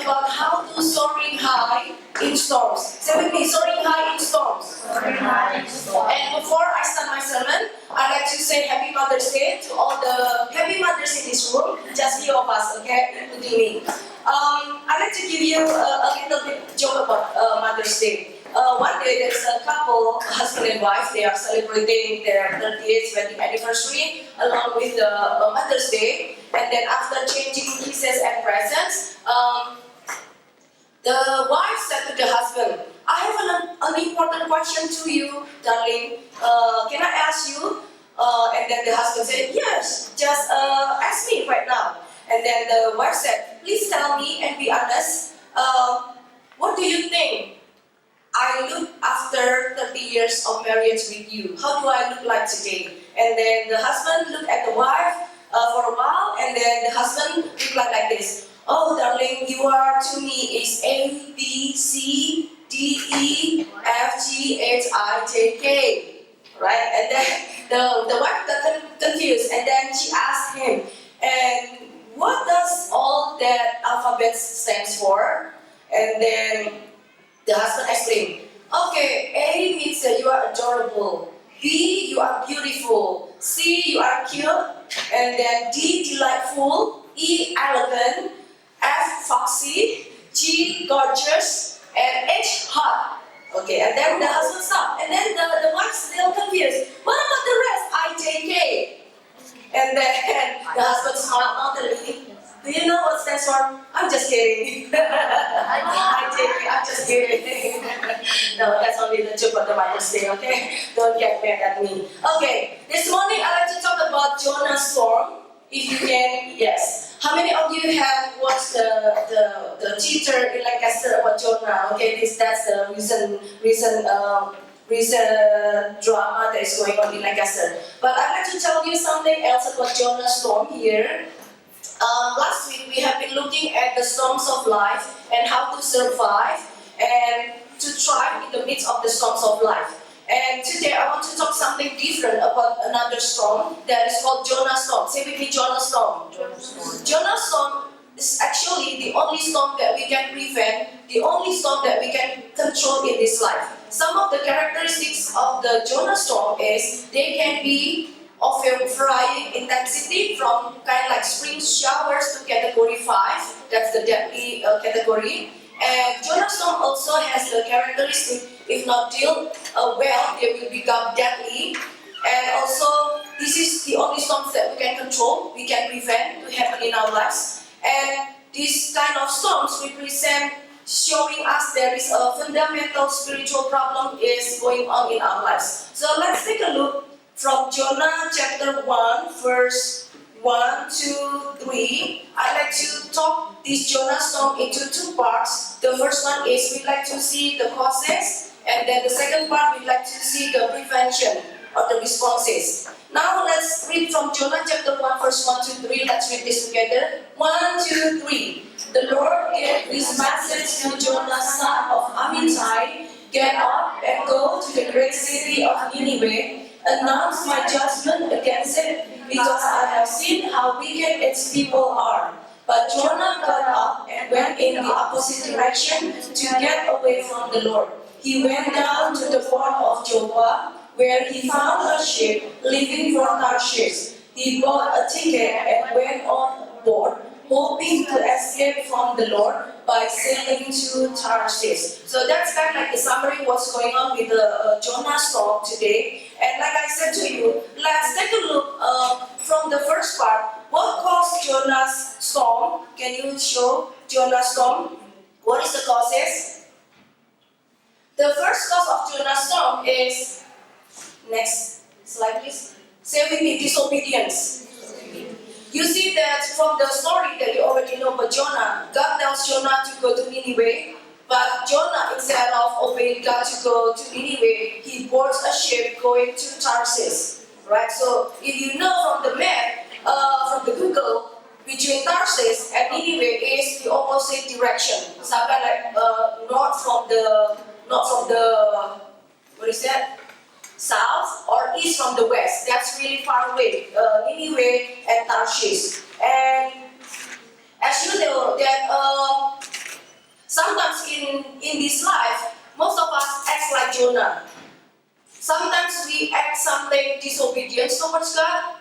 about how to soaring high in storms. Say with me, soaring high in storms. And before I start my sermon, I'd like to say Happy Mother's Day to all the Happy Mothers in this room, just few of us, okay, including me. I'd like to give you a little bit joke about Mother's Day. One day there's a couple, husband and wife, they are celebrating their 30th wedding anniversary along with the Mother's Day. And then after changing kisses and presents, the wife said to the husband, I have an important question to you, darling. Can I ask you? And then the husband said, yes, just ask me right now. And then the wife said, please tell me and be honest. What do you think I look after 30 years of marriage with you? How do I look like today? And then the husband looked at the wife for a while, and then the husband looked like this. Oh, darling, you are to me is A, B, C, D, E, F, G, H, I, J, K. Right? And then the wife got confused, and then she asked him, and what does all that alphabet stands for? And then the husband explained, okay, A means that you are adorable, B, you are beautiful, C, you are cute, and then D, delightful, E, elegant, F, foxy, G, gorgeous, and H, hot. Okay, and then the husband stopped, and then the wife still confused. What about the rest? I, J, K. And then the husband smiled mockingly. Do you know what stands for? I'm just kidding. I'm just kidding. No, that's only the joke of the Mother's Day, okay? Don't get mad at me. Okay, this morning I'd like to talk about Jonah Storm. If you can, yes. How many of you have watched the theater in Lancaster about Jonah? Okay, that's the recent drama that is going on in Lancaster. But I'd like to tell you something else about Jonah Storm here. Last week we have been looking at the storms of life and how to survive and to thrive in the midst of the storms of life. And today I want to talk something different about another storm that is called Jonah Storm. Say with me, Jonah Storm. Jonah Storm is actually the only storm that we can prevent, the only storm that we can control in this life. Some of the characteristics of the Jonah Storm is they can be of a varying intensity from kind of like spring showers to category 5, that's the deadly category. And Jonah Storm also has the characteristic, if not dealt well, they will become deadly. And also, this is the only storms that we can control, we can prevent to happen in our lives. And these kind of storms represent showing us there is a fundamental spiritual problem is going on in our lives. So let's take a look from Jonah chapter 1, verse 1 to 3. I'd like to talk this Jonah Storm into two parts. The first one is we'd like to see the causes, and then the second part we'd like to see the prevention or the responses. Now let's read from Jonah chapter 1, verse 1 to 3. Let's read this together. 1, 2, 3. The Lord gave this message to Jonah, son of Amittai. Get up and go to the great city of Nineveh. Announce my judgment against it, because I have seen how wicked its people are. But Jonah got up and went in the opposite direction to get away from the Lord. He went down to the port of Joppa, where he found a ship leaving for Tarshish. He bought a ticket and went on board, hoping to escape from the Lord by sailing to Tarshish. So that's kind of like the summary what's going on with the Jonah Storm today. And like I said to you, let's take a look from the first part. What caused Jonah's storm? Can you show Jonah's storm? What is the causes? The first cause of Jonah's storm is, next slide please. Say with me, disobedience. You see that from the story that you already know about Jonah, God tells Jonah to go to Nineveh, but Jonah, instead of obeying God to go to Nineveh, he boards a ship going to Tarshish. Right? So if you know from the map, from the Google, between Tarshish and Nineveh is the opposite direction. Something like not from the what is that? South or east from the west. That's really far away. Nineveh and Tarshish. And as you know that sometimes in this life, most of us act like Jonah. Sometimes we act something disobedient towards God,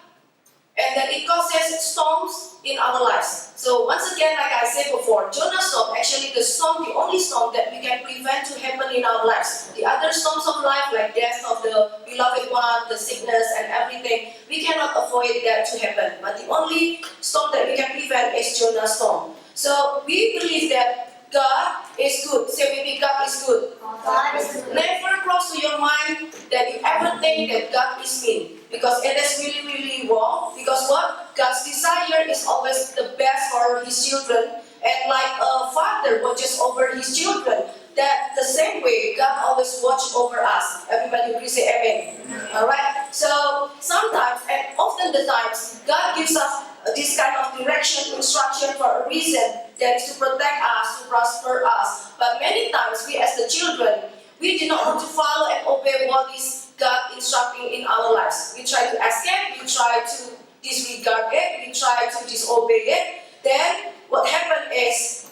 and then it causes storms in our lives. So once again, like I said before, Jonah storm, actually the storm, the only storm that we can prevent to happen in our lives. The other storms of life, like death of the beloved one, the sickness and everything, we cannot avoid that to happen. But the only storm that we can prevent is Jonah storm. So we believe that God is good. Say with me, God is good. God is good. Never cross to your mind that you ever think that God is mean. Because it is really, really wrong. Because what? God's desire is always the best for His children. And like a father watches over his children, that the same way God always watches over us. Everybody please say amen. Alright? So sometimes and often the times God gives us this kind of direction, instruction for a reason, that is to protect us, to prosper us. But many times we as the children, we do not want to follow and obey what is God instructing in our lives. We try to escape, we try to disregard it, we try to disobey it. Then what happened is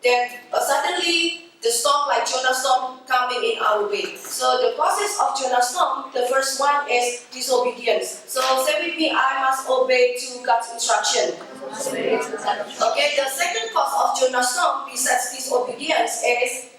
that suddenly the storm like Jonah storm coming in our way. So the process of Jonah storm, the first one is disobedience. So say with me, I must obey to God's instruction. Okay, the second cause of Jonah storm besides disobedience is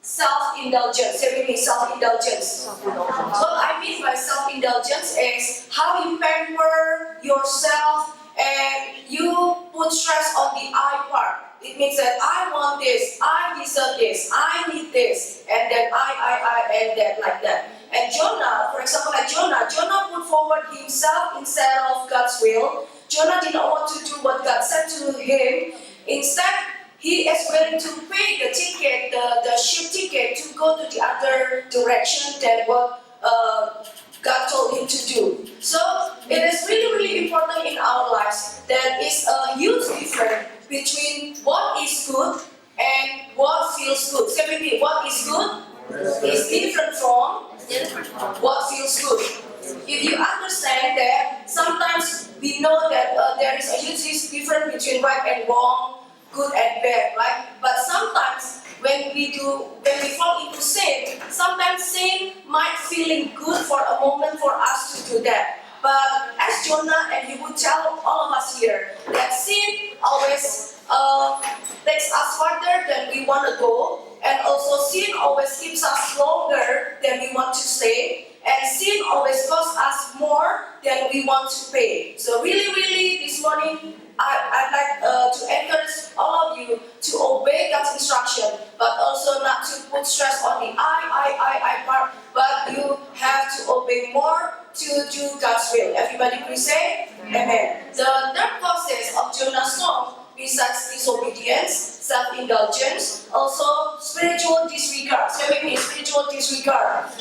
self-indulgence. Say with me, self-indulgence. What I mean by self-indulgence is how you pamper yourself and you put stress on the I part. It means that I want this, I deserve this, I need this, and then and then like that. And Jonah, for example, like Jonah put forward himself instead of God's will. Jonah did not want to do what God said to him. Instead, he is willing to pay the ticket, the ship ticket, to go to the other direction than what God told him to do. So it is really, really important in our lives. There is a huge difference between what is good and what feels good. Say with me, what is good is different from what feels good. If you understand that, sometimes we know that there is a huge difference between right and wrong, good and bad, right? But sometimes when we fall into sin, sometimes sin might feeling good for a moment for us to do that. But as Jonah, and he would tell all of us here, that sin always takes us further than we want to go, and also sin always keeps us longer than we want to stay, and sin always costs us more than we want to pay. So really, really, this morning, I'd like to encourage all of you to obey God's instruction, but also not to put stress on the I part, but you have to obey more to do God's will. Everybody please say amen. The third process of Jonah's storm, besides disobedience, self-indulgence, also spiritual disregard. Say with me, spiritual disregard.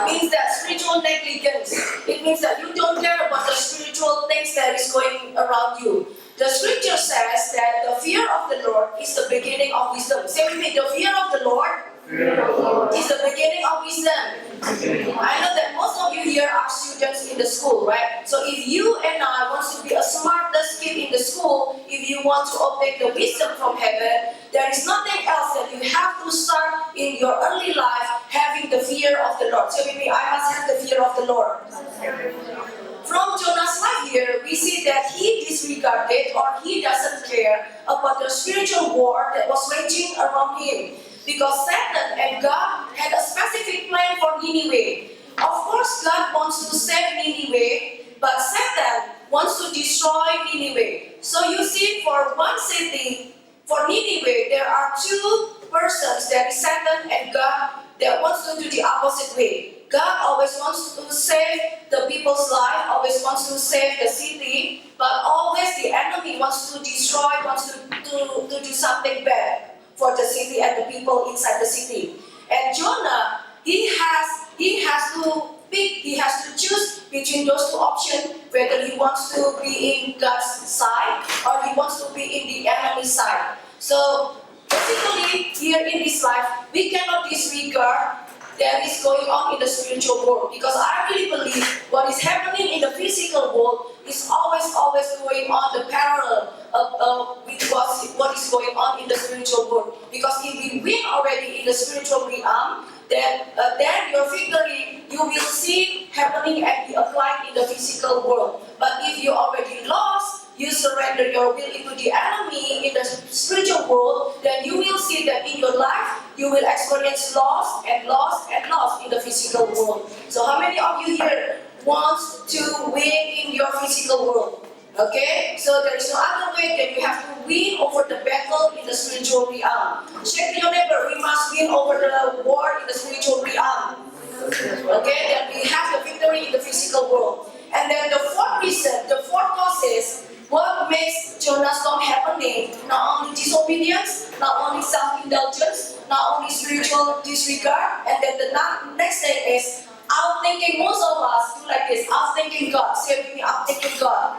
Means that spiritual negligence. It means that you don't care about the spiritual things that is going around you. The scripture says that the fear of the Lord is the beginning of wisdom. Say with me, the fear of the Lord is the beginning of wisdom. I know that most of you here are students in the school, right? So if you and I want to be a smartest kid in the school, if you want to obtain the wisdom from heaven, there is nothing else that you have to start in your early life having the fear of the Lord. So with me, I must have the fear of the Lord. From Jonah's life here, we see that he disregarded or he doesn't care about the spiritual war that was raging around him. Because Satan and God had a specific plan for Nineveh. Of course, God wants to save Nineveh, but Satan wants to destroy Nineveh. So you see, for one city, for Nineveh, there are two persons, that is Satan and God, that wants to do the opposite way. God always wants to save the people's life, always wants to save the city, but always the enemy wants to destroy, wants to do something bad for the city and the people inside the city. And Jonah, he has to pick, he has to choose between those two options, whether he wants to be in God's side or he wants to be in the enemy's side. So basically, here in this life, we cannot disregard that is going on in the spiritual world, because I really believe what is happening in the physical world is always going on the parallel with what is going on in the spiritual world. Because if we win already in the spiritual realm, then your victory you will see happening and be applied in the physical world. But if you already lost, you surrender your will into the enemy in the spiritual world, then you will see that in your life you will experience loss and loss and loss in the physical world. So how many of you here wants to win in your physical world? Okay, so there is no other way than you have to win over the battle in the spiritual realm. Check your neighbor, we must win over the war in the spiritual realm. Okay, then we have the victory in the physical world. And then the fourth reason, the fourth cause is what makes Jonah Storm happening? Not only disobedience, not only self-indulgence, not only spiritual disregard, and then the next thing is outthinking. Most of us do like this, outthinking God. Say with me, outthinking God.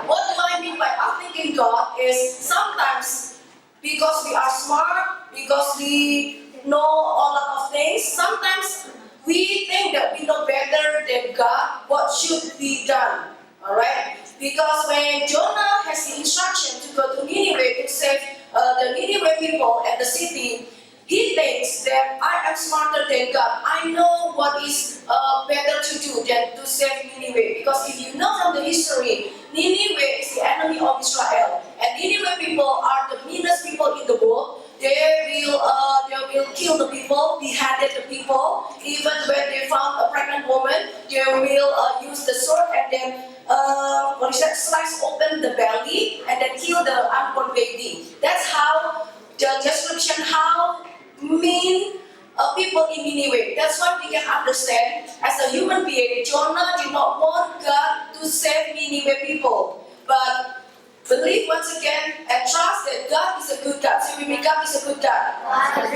What do I mean by outthinking God is sometimes because we are smart, because we know a lot of things, sometimes we think that we know better than God what should be done. Alright? Because when Jonah has the instruction to go to Nineveh to save the Nineveh people and the city, he thinks that I am smarter than God. I know what is better to do than to save Nineveh. Because if you know from the history, Nineveh is the enemy of Israel. And Nineveh people are the meanest people in the world. They will kill the people, beheaded the people. Even when they found a pregnant woman, they will use the sword and then slice open the belly and then kill the unborn baby. That's how the description how mean people in Nineveh. That's why we can understand as a human being, Jonah did not want God to save Nineveh people, but believe once again and trust that God is a good God. So we mean God is a good God.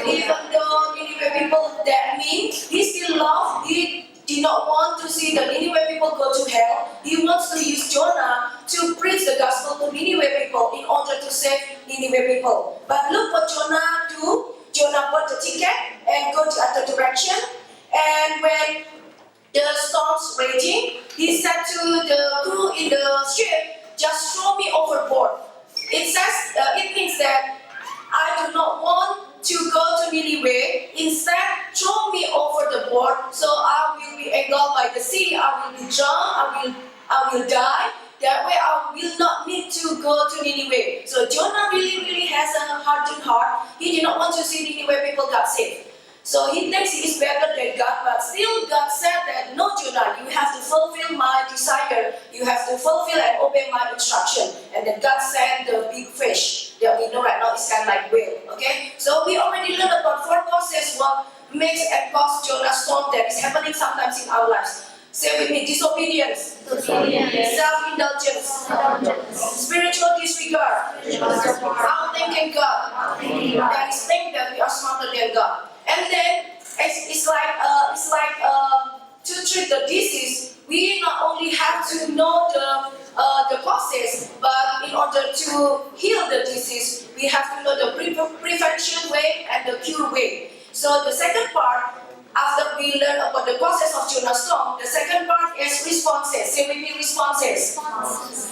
Even though Nineveh people that mean, He still loved. He did not want to see the Nineveh people go to hell. He wants to use Jonah to preach the gospel to Nineveh people in order to save Nineveh people. But look what Jonah do. Jonah bought the ticket and go to other direction. And when the storm's raging, he said to the crew in the ship, just throw me overboard. It means that I do not want to go to Nineveh. Instead, throw me over the board so I will be engulfed by the sea. I will be drowned. I will die. That way I will not need to go to Nineveh. So Jonah really has a hardened heart. He did not want to see Nineveh people got saved. So he thinks he is better than God, but still God said that, no Jonah, you have to fulfill my desire. You have to fulfill and obey my instruction. And then God sent the big fish that we know right now is kind of like whale. Okay? So we already learned about four causes what makes and cause Jonah storm that is happening sometimes in our lives. Say with me, disobedience, self-indulgence, spiritual disregard, outthinking God, that is think that we are smarter than God. And then it's like to treat the disease, we not only have to know the causes, but in order to heal the disease, we have to know the prevention way and the cure way. So the second part, after we learn about the causes of Jonah Storm, the second part is responses. Say with me, responses.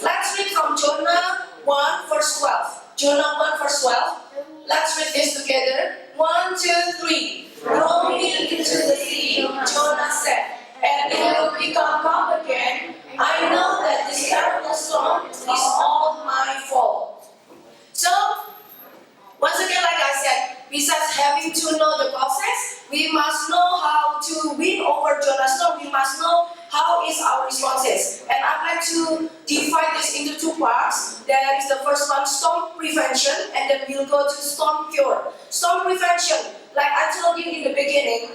Let's read from Jonah 1 verse 12. Jonah 1 verse 12. Let's read this together. 1, 2, 3. Throw me into the sea, Jonah said, and it will become calm again. I know that this terrible storm is all my fault. So, once again, like I said, besides having to know the causes, we must know how to win over Jonah Storm. We must know how is our responses. And I'd like to divide this into two parts. There is the first one, storm prevention, and then we'll go to storm cure. Storm prevention, like I told you in the beginning,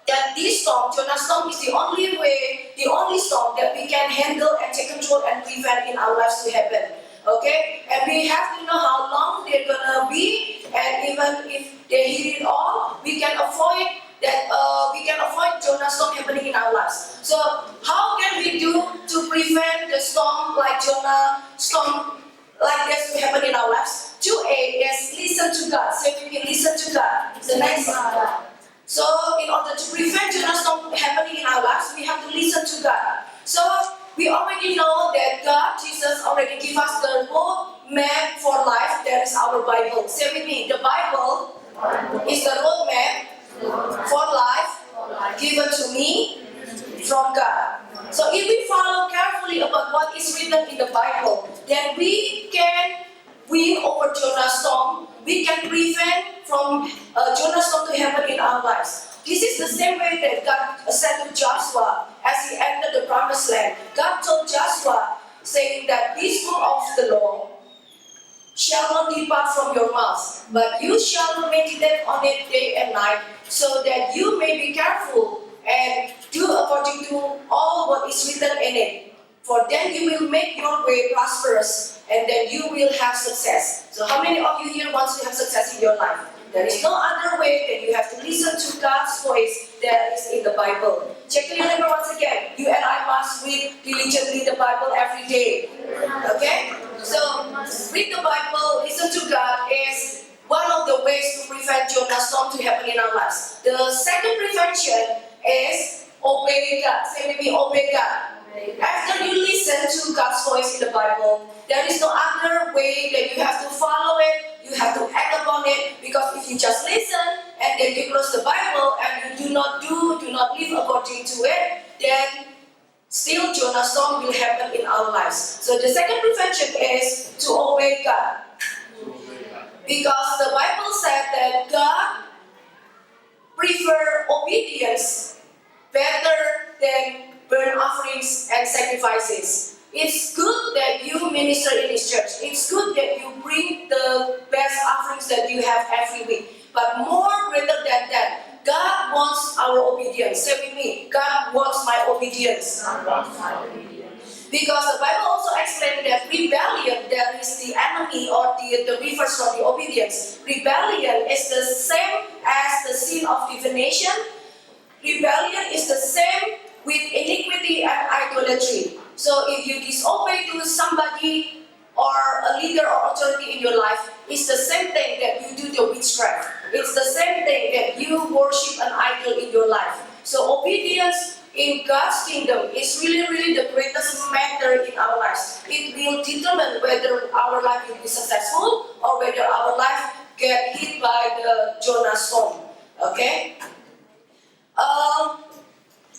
that this storm, Jonah Storm, is the only way, the only storm that we can handle and take control and prevent in our lives to happen. Okay, and we have to know how long they're gonna be, and even if they hit it all, we can avoid that. We can avoid Jonah Storm happening in our lives. So, how can we do to prevent the storm like Jonah Storm like this to happen in our lives? 2A is listen to God. So we can listen to God. The next one. So, in order to prevent Jonah Storm happening in our lives, we have to listen to God. So, we already know that God, Jesus, already gave us the both map for life, that is our Bible. Say with me, the Bible is the roadmap for life given to me from God. So if we follow carefully about what is written in the Bible, then we can win over Jonah Storm. We can prevent from Jonah Storm to happen in our lives. This is the same way that God said to Joshua as he entered the promised land. God told Joshua, saying that this book of the law shall not depart from your mouth, but you shall meditate on it day and night, so that you may be careful and do according to all what is written in it. For then you will make your way prosperous, and then you will have success. So how many of you here want to have success in your life? There is no other way than you have to listen to God's voice that is in the Bible. Check your neighbor once again. You and I must read diligently the Bible every day. Okay? So, read the Bible, listen to God is one of the ways to prevent Jonah Storm to happen in our lives. The second prevention is obey God. Say with me, obey God. After you listen to God's voice in the Bible, there is no other way that you have to follow it. You have to act upon it, because if you just listen and then you close the Bible and you do not live according to it, then still Jonah Storm will happen in our lives. So the second prevention is to obey God. Because the Bible said that God prefers obedience better than burnt offerings and sacrifices. It's good that you minister in His church. It's good that you bring the best offerings that you have every week. But more greater than that, God wants our obedience. Say with me, God wants my obedience. Because the Bible also explains that rebellion, that is the enemy or the reverse from the obedience. Rebellion is the same as the sin of divination. Rebellion is the same with iniquity and idolatry. So if you disobey to somebody or a leader or authority in your life, it's the same thing that you do the witchcraft. It's the same thing that you worship an idol in your life. So obedience in God's kingdom is really the greatest matter in our lives. It will determine whether our life will be successful or whether our life get hit by the Jonah Storm. Okay?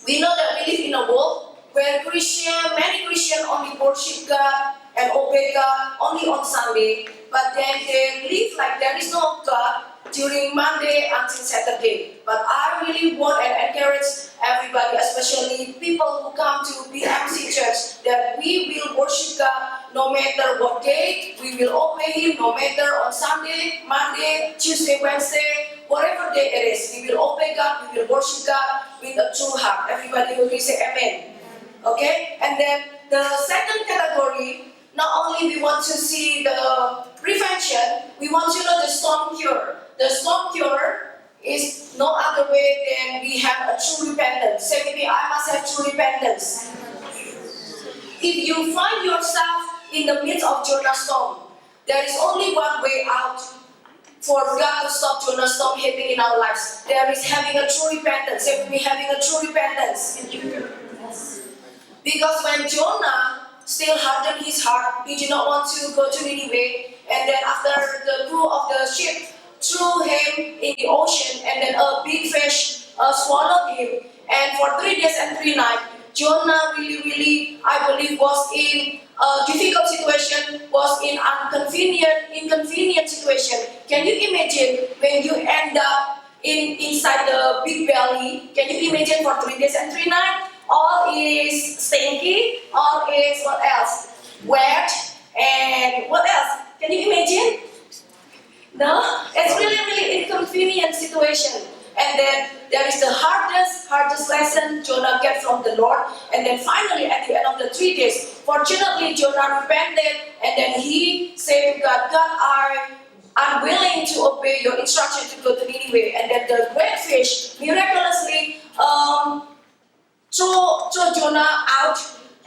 We know that we live in a world where many Christians only worship God and obey God only on Sunday, but then they live like there is no God during Monday until Saturday. But I really want and encourage everybody, especially people who come to BMC Church, that we will worship God no matter what day. We will obey Him no matter on Sunday, Monday, Tuesday, Wednesday, whatever day it is. We will obey God, we will worship God with a true heart. Everybody will say amen. Okay? And then the second category, not only we want to see the prevention, we want to know the storm cure. The storm cure is no other way than we have a true repentance. Say with me, I must have true repentance. If you find yourself in the midst of Jonah Storm, there is only one way out for God to stop Jonah Storm hitting in our lives. There is having a true repentance. Say with me, having a true repentance. Because when Jonah still hardened his heart, he did not want to go to Nineveh, and then after the crew of the ship threw him in the ocean, and then a big fish swallowed him, and for 3 days and 3 nights, Jonah really, I believe, was in a difficult situation, was in inconvenient situation. Can you imagine when you end up inside the big belly? Can you imagine for 3 days and 3 nights? All is stinky, all is what else? Wet, and what else? Can you imagine? No? It's really inconvenient situation. And then there is the hardest lesson Jonah get from the Lord. And then finally at the end of the 3 days, fortunately Jonah repented, and then he said to God, I'm willing to obey your instruction to go to Nineveh. And then the great fish miraculously threw Jonah out,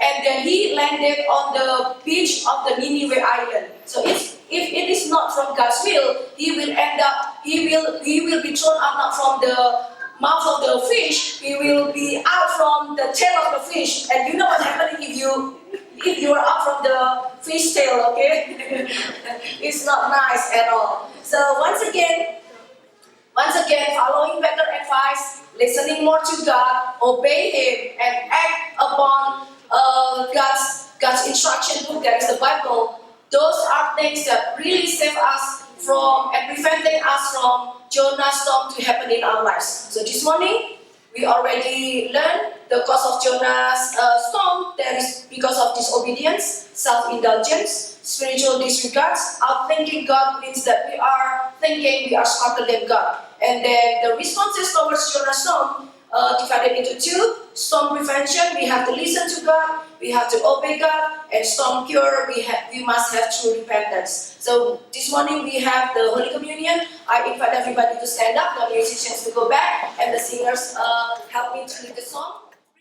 and then he landed on the beach of the Nineveh island. So if it is not from God's will, he will be thrown out not from the mouth of the fish, he will be out from the tail of the fish. And you know what happens if you you are up from the fish tail, okay? It's not nice at all. So once again, following better advice, listening more to God, obey Him, and act upon God's instruction book, that is the Bible. Those are things that really save us from and preventing us from Jonah storm to happen in our lives. So this morning, we already learned the cause of Jonah's storm. That is because of disobedience, self-indulgence, spiritual disregards. Outthinking God means that we are thinking we are smarter than God. And then the responses towards Jonah's storm divided into two. Storm prevention, we have to listen to God, we have to obey God, and storm cure, we must have true repentance. So this morning we have the Holy Communion. I invite everybody to stand up, the musicians to go back, and the singers help me to lead the song.